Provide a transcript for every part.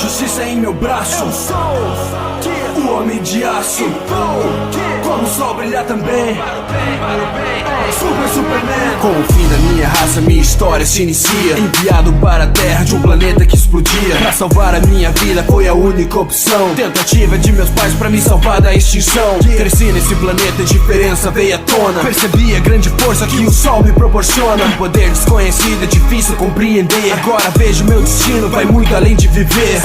justiça em meu braço. Eu sou o homem de aço. Como o sol brilhar também. Superman. Com o fim da minha raça, minha história se inicia. Enviado para a terra de um planeta que explodia. Pra salvar a minha vida foi a única opção. Tentativa de meus pais pra me salvar da extinção. Cresci nesse planeta, a diferença veio à tona. Percebi a grande força que o sol me proporciona. Um poder desconhecido, é difícil compreender. Agora vejo meu destino, vai muito além de viver.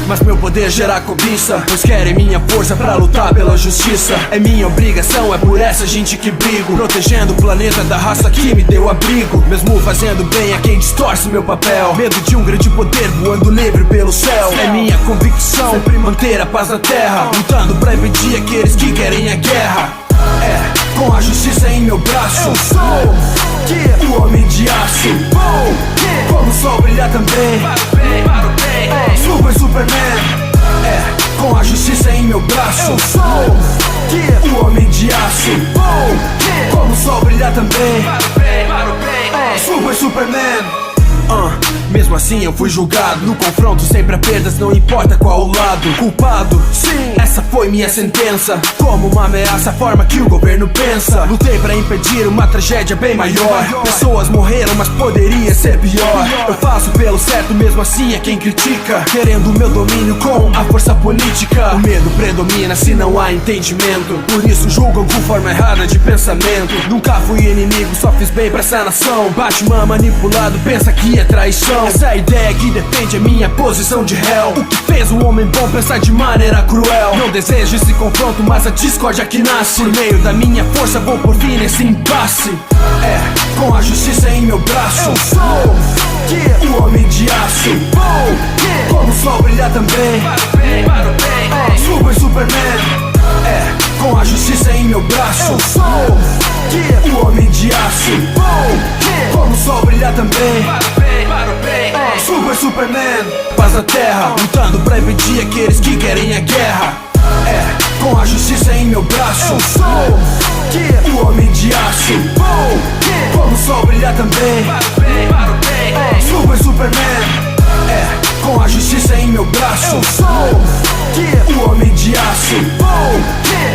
Mas meu poder gera cobiça, pois querem minha força pra lutar pela justiça. É minha obrigação, é por essa gente que brigo, protegendo o planeta da raça que me deu abrigo. Mesmo fazendo bem a quem distorce meu papel. Medo de um grande poder voando livre pelo céu. É minha convicção, sempre manter a paz na terra, lutando pra impedir aqueles que querem a guerra. Com a justiça em meu braço. Eu sou o homem de aço. Como o sol brilhar também. Superman. Com a justiça em meu braço. Eu sou o homem de aço. Como o sol brilhar também. Superman. Mesmo assim eu fui julgado. No confronto sempre há perdas, não importa qual o lado. Culpado, sim, essa foi minha sentença. Como uma ameaça, a forma que o governo pensa. Lutei pra impedir uma tragédia bem maior. Pessoas morreram, mas poderia ser pior. Eu faço pelo certo, mesmo assim é quem critica, querendo o meu domínio com a força política. O medo predomina se não há entendimento, por isso julgam com forma errada de pensamento. Nunca fui inimigo, só fiz bem pra essa nação. Batman manipulado pensa que é traição. Essa é a ideia que defende a minha posição de réu. O que fez um homem bom pensar de maneira cruel. Não desejo esse confronto, mas a discórdia que nasce. Por meio da minha força vou por fim nesse impasse. Com a justiça em meu braço. Eu sou o homem de aço. Como o sol brilhar também. Superman. Com a justiça em meu braço. Eu sou o homem de aço. Como o sol brilhar também. Superman. Paz na terra, lutando pra impedir aqueles que querem a guerra. Com a justiça em meu braço. Eu sou o homem de aço. Como o sol brilhar também. Superman. Com a justiça em meu braço. Eu sou o homem de aço.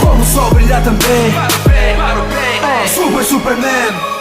Como o sol brilhar também. Superman.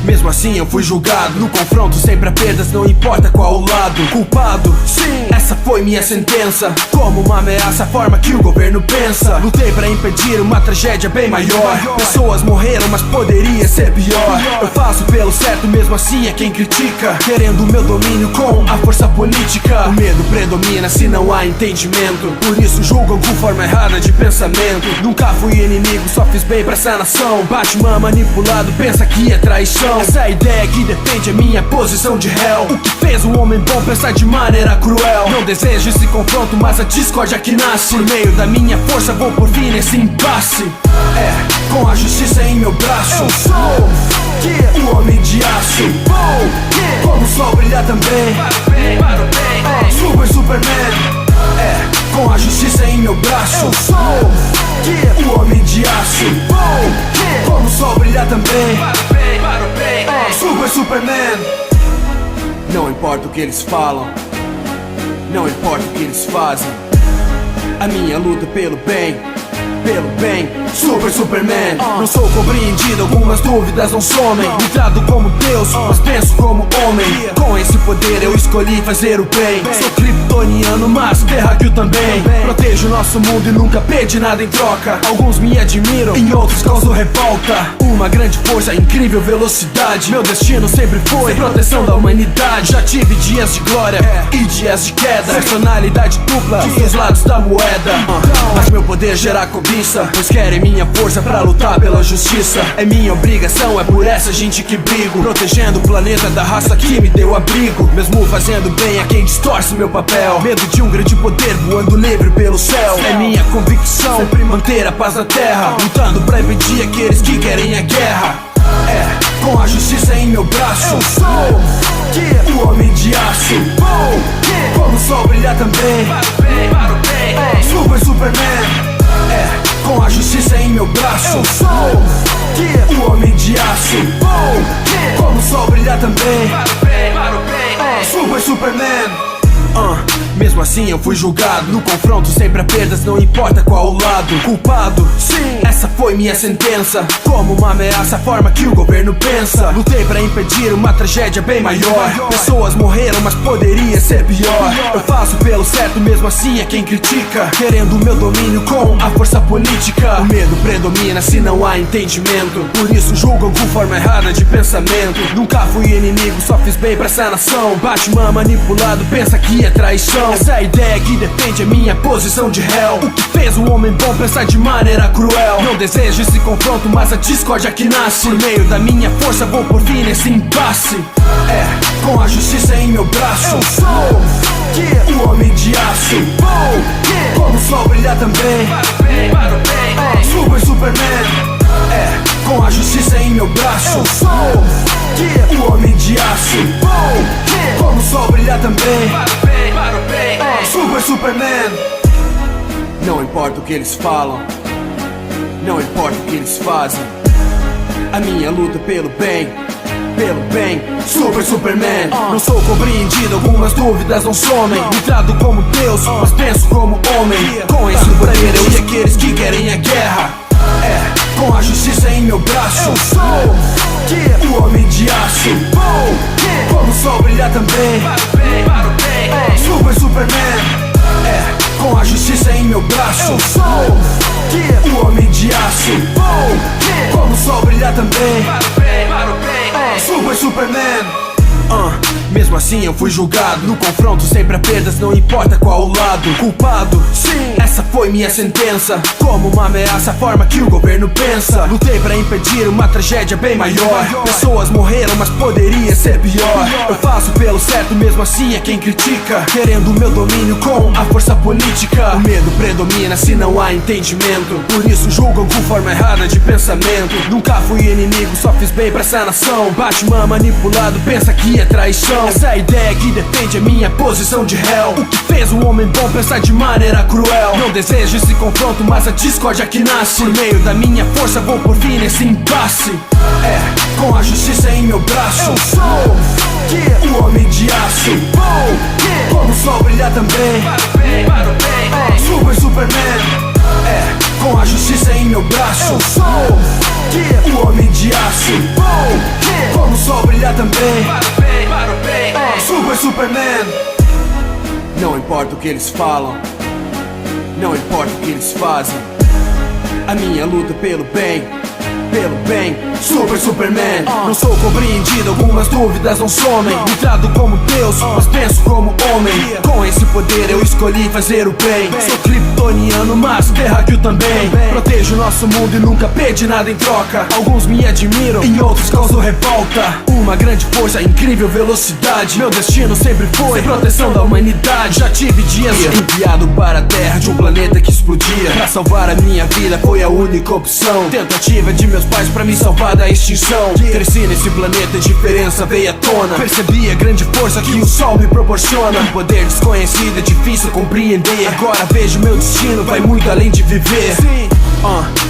Mesmo assim eu fui julgado. No confronto sempre há perdas, não importa qual o lado. Culpado, sim, essa foi minha sentença. Como uma ameaça, a forma que o governo pensa. Lutei pra impedir uma tragédia bem maior. Pessoas morreram, mas poderia ser pior. Eu faço pelo certo, mesmo assim é quem critica, querendo o meu domínio com a força política. O medo predomina se não há entendimento, por isso julgam com forma errada de pensamento. Nunca fui inimigo, só fiz bem pra essa nação. Batman manipulado pensa que é traição. Essa é a ideia que defende a minha posição de réu. O que fez um homem bom pensar de maneira cruel. Não desejo esse confronto, mas a discórdia que nasce. Por meio da minha força vou por fim nesse impasse. Com a justiça em meu braço. Eu sou o homem de aço. Como o sol brilhar também. Superman. Com a justiça em meu braço. Eu sou o homem de aço. Como o sol brilhar também. Superman. Não importa o que eles falam, não importa o que eles fazem, a minha luta pelo bem, Superman. Não sou compreendido, algumas dúvidas não somem. Me trato como Deus, mas penso como homem. Com esse poder eu escolhi fazer o bem. Sou kryptoniano, mas terráqueo também. Protejo nosso mundo e nunca pedi nada em troca. Alguns me admiram, em outros causam revolta. Uma grande força, incrível velocidade. Meu destino sempre foi proteção da humanidade. Já tive dias de glória e dias de queda. Personalidade dupla, dos dois lados da moeda. Mas meu poder gera cobiça, pois querem minha força pra lutar pela justiça. É minha obrigação, é por essa gente que brigo, protegendo o planeta da raça que me deu abrigo. Mesmo fazendo bem a quem distorce meu papel. Medo de um grande poder voando livre pelo céu. É minha convicção, sempre manter a paz na terra, lutando pra impedir aqueles que querem a guerra. Com a justiça em meu braço. Eu sou o homem de aço. Como o sol brilhar também. Superman. Com a justiça em meu braço. Eu sou o homem de aço. Como o sol brilhar também. Superman. mesmo assim eu fui julgado. No confronto sempre há perdas, não importa qual o lado. Culpado, sim, essa foi minha sentença. Como uma ameaça, a forma que o governo pensa. Lutei pra impedir uma tragédia bem maior. Pessoas morreram, mas poderia ser pior. Eu faço pelo certo, mesmo assim é quem critica, querendo o meu domínio com a força política. O medo predomina se não há entendimento, por isso julgam com forma errada de pensamento. Nunca fui inimigo, só fiz bem pra essa nação. Batman manipulado pensa que é traição. Essa é a ideia que defende a minha posição de réu. O que fez um homem bom pensar de maneira cruel. Não desejo esse confronto, mas a discórdia que nasce. Por meio da minha força vou por fim nesse impasse. Com a justiça em meu braço, eu sou o homem de aço. Como o sol brilhar também, para o bem, Super Superman. Com a justiça em meu braço, eu sou o homem de aço. Como o sol brilhar também, para o bem, Super Superman. Não importa o que eles falam, não importa o que eles fazem, a minha luta pelo bem, Super Superman. Não sou compreendido, algumas dúvidas não somem. Me trato como Deus, mas penso como homem. Com esse poder eu e aqueles que querem a guerra. Com a justiça em meu braço, eu sou o homem de aço. Como o sol brilhar também, para o bem, Super Superman. Com a justiça em meu braço, eu sou o homem de aço. Como o sol brilhar também, para o bem, Super Superman. Mesmo assim eu fui julgado. No confronto sempre há perdas, não importa qual o lado. Culpado, sim, essa foi minha sentença. Como uma ameaça, a forma que o governo pensa. Lutei pra impedir uma tragédia bem maior. Pessoas morreram, mas poderia ser pior. Eu faço pelo certo, mesmo assim é quem critica, querendo o meu domínio com a força política. O medo predomina se não há entendimento, por isso julgam com forma errada de pensamento. Nunca fui inimigo, só fiz bem pra essa nação. Batman manipulado pensa que é traição. Essa é a ideia que defende a minha posição de réu. O que fez um homem bom pensar de maneira cruel. Não desejo esse confronto, mas a discórdia que nasce. Por meio da minha força vou por fim nesse impasse. Com a justiça em meu braço, eu sou o homem de aço. Como o sol brilhar também, para o bem, Super Superman. Com a justiça em meu braço, eu sou o homem de aço. Como o sol brilhar também, para o bem, Super Superman. Não importa o que eles falam, não importa o que eles fazem, a minha luta pelo bem, Super Superman. Não sou compreendido, algumas dúvidas não somem. Me trato como Deus, mas penso como homem. Com esse poder eu escolhi fazer o bem. Sou kryptoniano, mas terráqueo também. Protejo nosso mundo e nunca pedi nada em troca. Alguns me admiram, em outros causam revolta. Uma grande força, incrível velocidade. Meu destino sempre foi proteção da humanidade. Já tive dias enviado para a terra de um planeta que explodia. Pra salvar a minha vida foi a única opção. Tentativa de meus pais pra me salvar da extinção. Cresci nesse planeta, a diferença veio à tona. Percebi a grande força que o sol me proporciona. Um poder desconhecido é difícil compreender. Agora vejo meu destino, vai muito além de viver.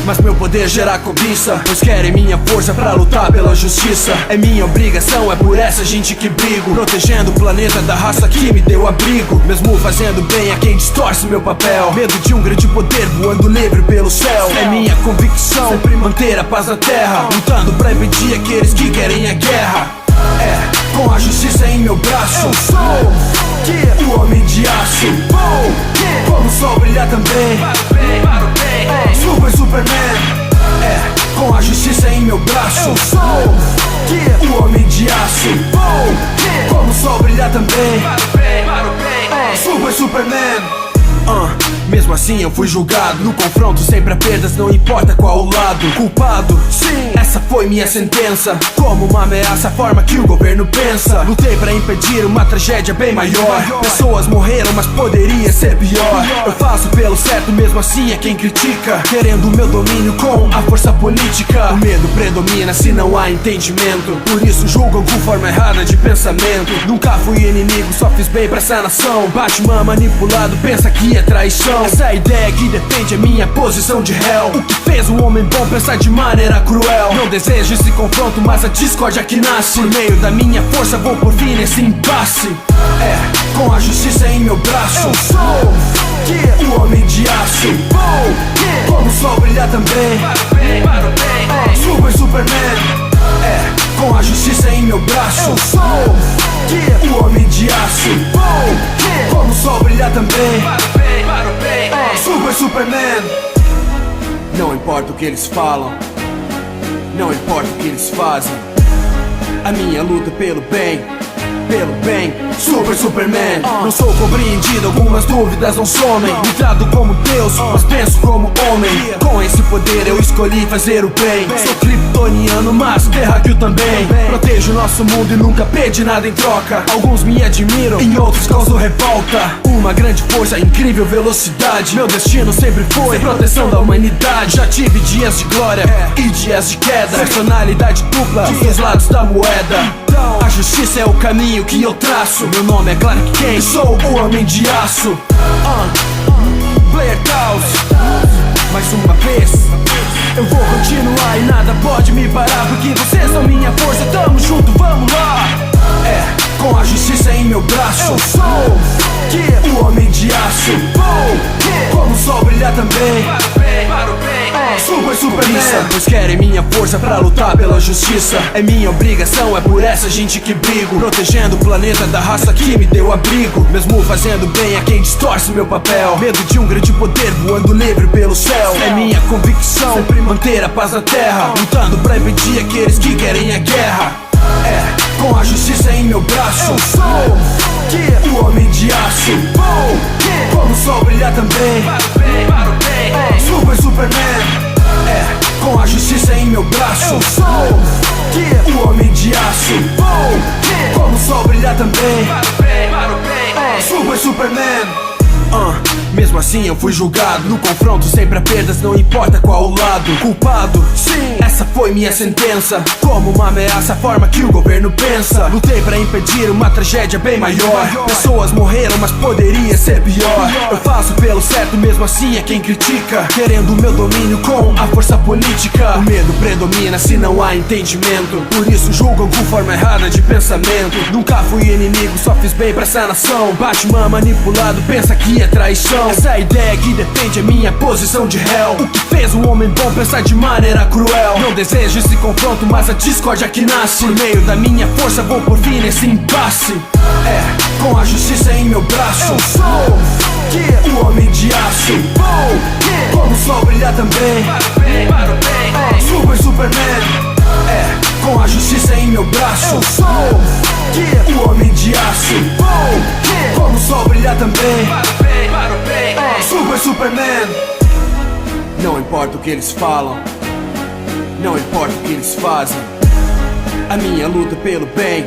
Mas meu poder gera cobiça, pois querem minha força pra lutar pela justiça. É minha obrigação, é por essa gente que brigo, protegendo o planeta da raça que me deu abrigo. Mesmo fazendo bem a quem distorce meu papel. Medo de um grande poder voando livre pelo céu. É minha convicção, sempre manter a paz na terra, lutando pra impedir aqueles que querem a guerra. Com a justiça em meu braço, eu sou o homem de aço. Como o sol brilhar também, para o bem, Super Superman. Com a justiça em meu braço, eu sou o homem de aço. Como o sol brilhar também, para o bem, Super Superman. Mesmo assim eu fui julgado. No confronto sempre há perdas, não importa qual o lado. Culpado, sim, essa foi minha sentença. Como uma ameaça, a forma que o governo pensa. Lutei pra impedir uma tragédia bem maior. Pessoas morreram, mas poderia ser pior. Eu faço pelo certo, mesmo assim é quem critica, querendo o meu domínio com a força política. O medo predomina se não há entendimento, por isso julgam com forma errada de pensamento. Nunca fui inimigo, só fiz bem pra essa nação. Batman manipulado pensa que é traição. Essa é a ideia que defende a minha posição de réu. O que fez um homem bom pensar de maneira cruel. Não desejo esse confronto, mas a discórdia que nasce. Por meio da minha força vou por fim nesse impasse. com a justiça em meu braço. Eu sou o homem de aço. Como o sol brilhar também. Super Superman. Com a justiça em meu braço. Eu sou o homem de aço. Como o sol brilhar também. Super Superman. Não importa o que eles falam, não importa o que eles fazem, a minha luta pelo bem, Super Superman. Não sou compreendido, algumas dúvidas não somem. Me trato como Deus, mas penso como homem. Com esse poder eu escolhi fazer o bem. Sou kryptoniano, mas terráqueo também. Protejo nosso mundo e nunca pedi nada em troca. Alguns me admiram, em outros causam revolta. Uma grande força, incrível velocidade. Meu destino sempre foi proteção da humanidade. Já tive dias de glória e dias de queda. Personalidade dupla, dos dois lados da moeda. A justiça é o caminho que eu traço. Meu nome é Clark Kent, sou o homem de aço. Blair Taos, mais uma vez. Eu vou continuar e nada pode me parar, porque vocês são minha força, tamo junto, vamos lá. Com a justiça em meu braço. Eu sou o homem de aço. Como o sol brilhar também. Super Superman. Pois querem minha força pra lutar pela justiça. É minha obrigação, é por essa gente que brigo. Protegendo o planeta da raça que me deu abrigo. Mesmo fazendo bem a quem distorce meu papel. Medo de um grande poder voando livre pelo céu. É minha convicção, sempre manter a paz na terra. Lutando pra impedir aqueles que querem a guerra. Com a justiça em meu braço. Eu sou o homem de aço. Como o sol brilhar também. Super Superman. Com a justiça em meu braço. Eu sou o homem de aço. Como o sol brilhar também. Super Superman. Mesmo assim eu fui julgado. No confronto sempre há perdas, não importa qual o lado. Culpado, sim, essa foi minha sentença. Como uma ameaça, a forma que o governo pensa. Lutei pra impedir uma tragédia bem maior. Pessoas morreram, mas poderia ser pior. Eu faço pelo certo, mesmo assim é quem critica. Querendo o meu domínio com a força política. O medo predomina se não há entendimento. Por isso julgam com forma errada de pensamento. Nunca fui inimigo, só fiz bem pra essa nação. Batman manipulado pensa que é traição. Essa é a ideia que defende a minha posição de réu. O que fez um homem bom pensar de maneira cruel. Não desejo esse confronto, mas a discórdia que nasce. Por meio da minha força vou por fim nesse impasse. Com a justiça em meu braço. Eu sou o homem de aço. Como o sol brilhar também. Super Superman. Com a justiça em meu braço. Eu sou o homem de aço. Como o sol brilhar também. Super Superman. Não importa o que eles falam, não importa o que eles fazem, a minha luta pelo bem,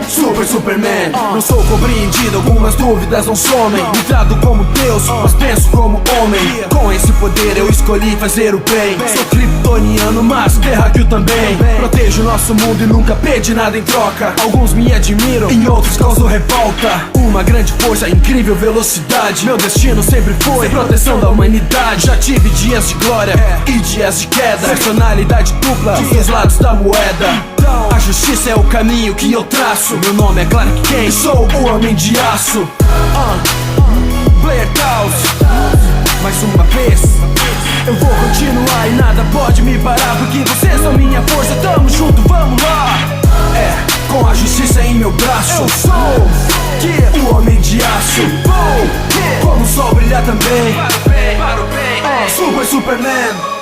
Super Superman. Não sou compreendido, algumas dúvidas não somem. Me trato como Deus, mas penso como homem. Com esse poder eu escolhi fazer o bem. Sou kryptoniano, mas terráqueo também. Protejo nosso mundo e nunca pedi nada em troca. Alguns me admiram, em outros causam revolta. Uma grande força, incrível velocidade. Meu destino sempre foi proteção da humanidade. Já tive dias de glória e dias de queda. Personalidade dupla, dos dois lados da moeda. A justiça é o caminho que eu traço. Meu nome é Clark Kent, sou o homem de aço. Blair Taos, mais uma vez. Eu vou continuar e nada pode me parar, porque vocês são minha força, tamo junto, vamos lá. Com a justiça em meu braço. Eu sou o homem de aço. Como o sol brilhar também. Super Superman.